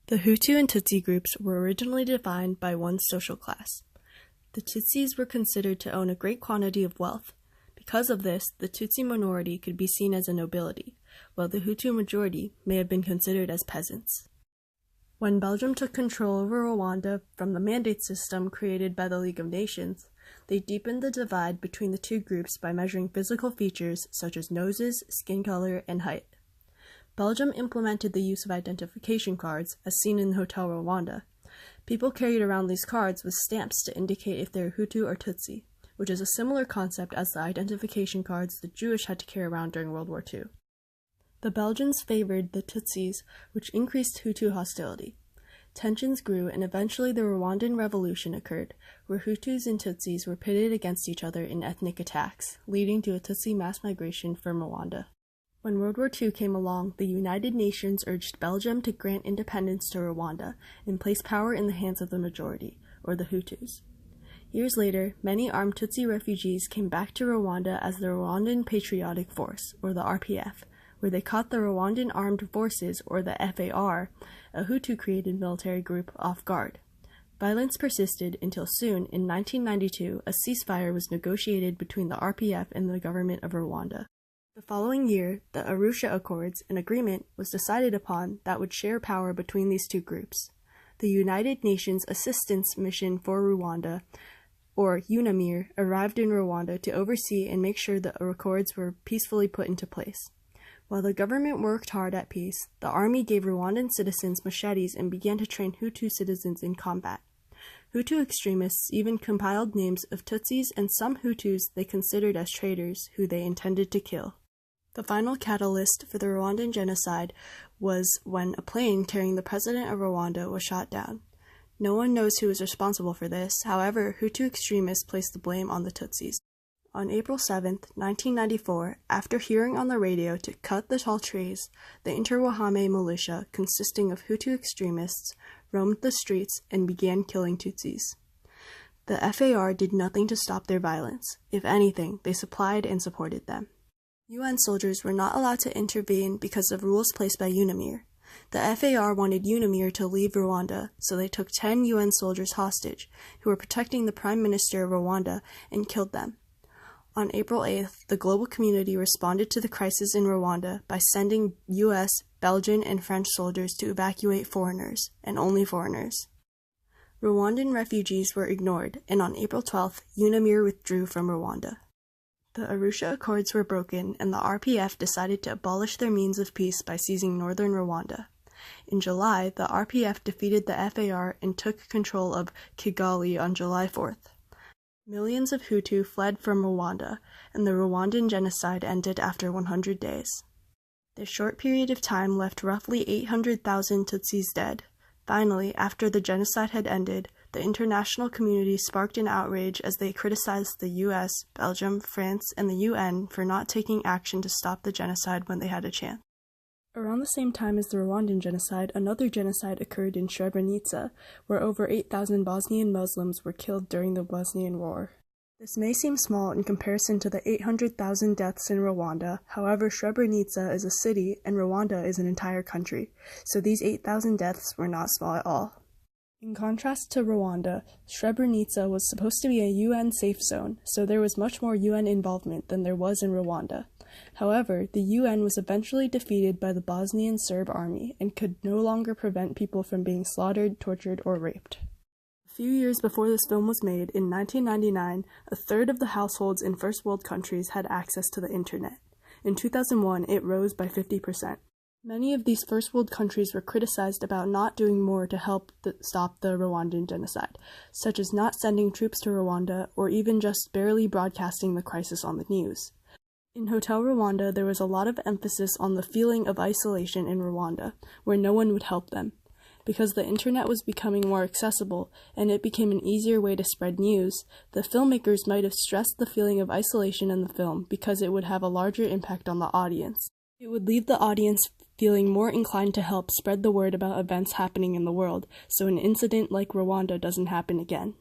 The Hutu and Tutsi groups were originally defined by one social class. The Tutsis were considered to own a great quantity of wealth. Because of this, the Tutsi minority could be seen as a nobility, while the Hutu majority may have been considered as peasants. When Belgium took control over Rwanda from the mandate system created by the League of Nations, they deepened the divide between the two groups by measuring physical features such as noses, skin color, and height. Belgium implemented the use of identification cards, as seen in Hotel Rwanda. People carried around these cards with stamps to indicate if they were Hutu or Tutsi, which is a similar concept as the identification cards the Jewish had to carry around during World War II. The Belgians favored the Tutsis, which increased Hutu hostility. Tensions grew, and eventually the Rwandan Revolution occurred, where Hutus and Tutsis were pitted against each other in ethnic attacks, leading to a Tutsi mass migration from Rwanda. When World War II came along, the United Nations urged Belgium to grant independence to Rwanda and place power in the hands of the majority, or the Hutus. Years later, many armed Tutsi refugees came back to Rwanda as the Rwandan Patriotic Force, or the RPF, where they caught the Rwandan Armed Forces, or the FAR, a Hutu-created military group, off guard. Violence persisted until soon, in 1992, a ceasefire was negotiated between the RPF and the government of Rwanda. The following year, the Arusha Accords, an agreement, was decided upon that would share power between these two groups. The United Nations Assistance Mission for Rwanda, or UNAMIR, arrived in Rwanda to oversee and make sure the accords were peacefully put into place. While the government worked hard at peace, the army gave Rwandan citizens machetes and began to train Hutu citizens in combat. Hutu extremists even compiled names of Tutsis and some Hutus they considered as traitors who they intended to kill. The final catalyst for the Rwandan genocide was when a plane carrying the president of Rwanda was shot down. No one knows who was responsible for this. However, Hutu extremists placed the blame on the Tutsis. On April 7, 1994, after hearing on the radio to cut the tall trees, the Interahamwe militia, consisting of Hutu extremists, roamed the streets and began killing Tutsis. The FAR did nothing to stop their violence. If anything, they supplied and supported them. UN soldiers were not allowed to intervene because of rules placed by UNAMIR. The FAR wanted UNAMIR to leave Rwanda, so they took 10 UN soldiers hostage, who were protecting the Prime Minister of Rwanda, and killed them. On April 8th, the global community responded to the crisis in Rwanda by sending US, Belgian, and French soldiers to evacuate foreigners, and only foreigners. Rwandan refugees were ignored, and on April 12th, UNAMIR withdrew from Rwanda. The Arusha Accords were broken, and the RPF decided to abolish their means of peace by seizing northern Rwanda. In July, the RPF defeated the FAR and took control of Kigali on July 4th. Millions of Hutu fled from Rwanda, and the Rwandan genocide ended after 100 days. This short period of time left roughly 800,000 Tutsis dead. Finally, after the genocide had ended, the international community sparked an outrage as they criticized the US, Belgium, France, and the UN for not taking action to stop the genocide when they had a chance. Around the same time as the Rwandan genocide, another genocide occurred in Srebrenica, where over 8,000 Bosnian Muslims were killed during the Bosnian War. This may seem small in comparison to the 800,000 deaths in Rwanda. However, Srebrenica is a city and Rwanda is an entire country, so these 8,000 deaths were not small at all. In contrast to Rwanda, Srebrenica was supposed to be a UN safe zone, so there was much more UN involvement than there was in Rwanda. However, the UN was eventually defeated by the Bosnian Serb army and could no longer prevent people from being slaughtered, tortured, or raped. A few years before this film was made, in 1999, a third of the households in first world countries had access to the internet. In 2001, it rose by 50%. Many of these first world countries were criticized about not doing more to help stop the Rwandan genocide, such as not sending troops to Rwanda or even just barely broadcasting the crisis on the news. In Hotel Rwanda, there was a lot of emphasis on the feeling of isolation in Rwanda, where no one would help them. Because the internet was becoming more accessible and it became an easier way to spread news, the filmmakers might have stressed the feeling of isolation in the film because it would have a larger impact on the audience. It would leave the audience feeling more inclined to help spread the word about events happening in the world, so an incident like Rwanda doesn't happen again.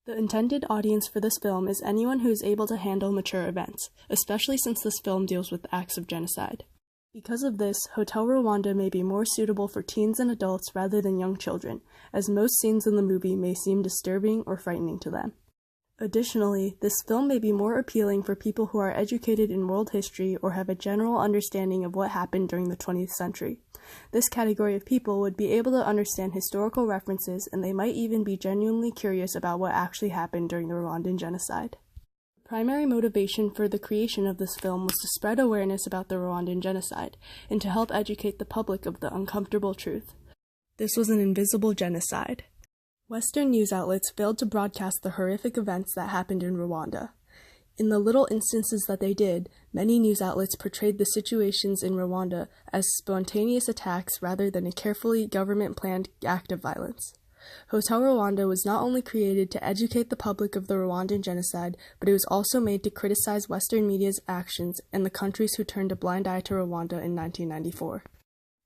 The intended audience for this film is anyone who is able to handle mature events, especially since this film deals with acts of genocide. Because of this, Hotel Rwanda may be more suitable for teens and adults rather than young children, as most scenes in the movie may seem disturbing or frightening to them. Additionally, this film may be more appealing for people who are educated in world history or have a general understanding of what happened during the 20th century. This category of people would be able to understand historical references, and they might even be genuinely curious about what actually happened during the Rwandan genocide. The primary motivation for the creation of this film was to spread awareness about the Rwandan genocide, and to help educate the public of the uncomfortable truth. This was an invisible genocide. Western news outlets failed to broadcast the horrific events that happened in Rwanda. In the little instances that they did, many news outlets portrayed the situations in Rwanda as spontaneous attacks rather than a carefully government-planned act of violence. Hotel Rwanda was not only created to educate the public of the Rwandan genocide, but it was also made to criticize Western media's actions and the countries who turned a blind eye to Rwanda in 1994.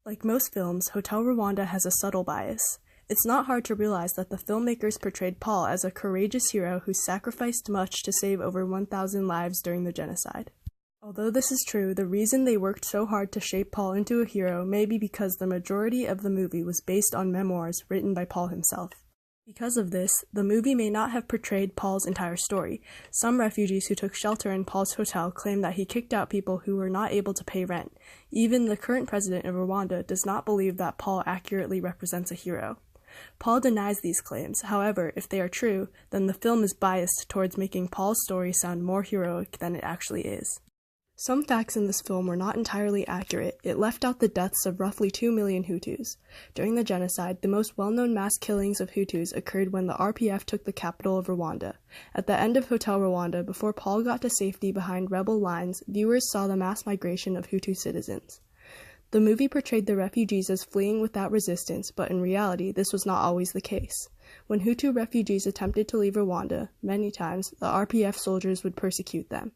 Like most films, Hotel Rwanda has a subtle bias. It's not hard to realize that the filmmakers portrayed Paul as a courageous hero who sacrificed much to save over 1,000 lives during the genocide. Although this is true, the reason they worked so hard to shape Paul into a hero may be because the majority of the movie was based on memoirs written by Paul himself. Because of this, the movie may not have portrayed Paul's entire story. Some refugees who took shelter in Paul's hotel claim that he kicked out people who were not able to pay rent. Even the current president of Rwanda does not believe that Paul accurately represents a hero. Paul denies these claims. However, if they are true, then the film is biased towards making Paul's story sound more heroic than it actually is. Some facts in this film were not entirely accurate. It left out the deaths of roughly 2 million Hutus. During the genocide, the most well-known mass killings of Hutus occurred when the RPF took the capital of Rwanda. At the end of Hotel Rwanda, before Paul got to safety behind rebel lines, viewers saw the mass migration of Hutu citizens. The movie portrayed the refugees as fleeing without resistance, but in reality, this was not always the case. When Hutu refugees attempted to leave Rwanda, many times, the RPF soldiers would persecute them.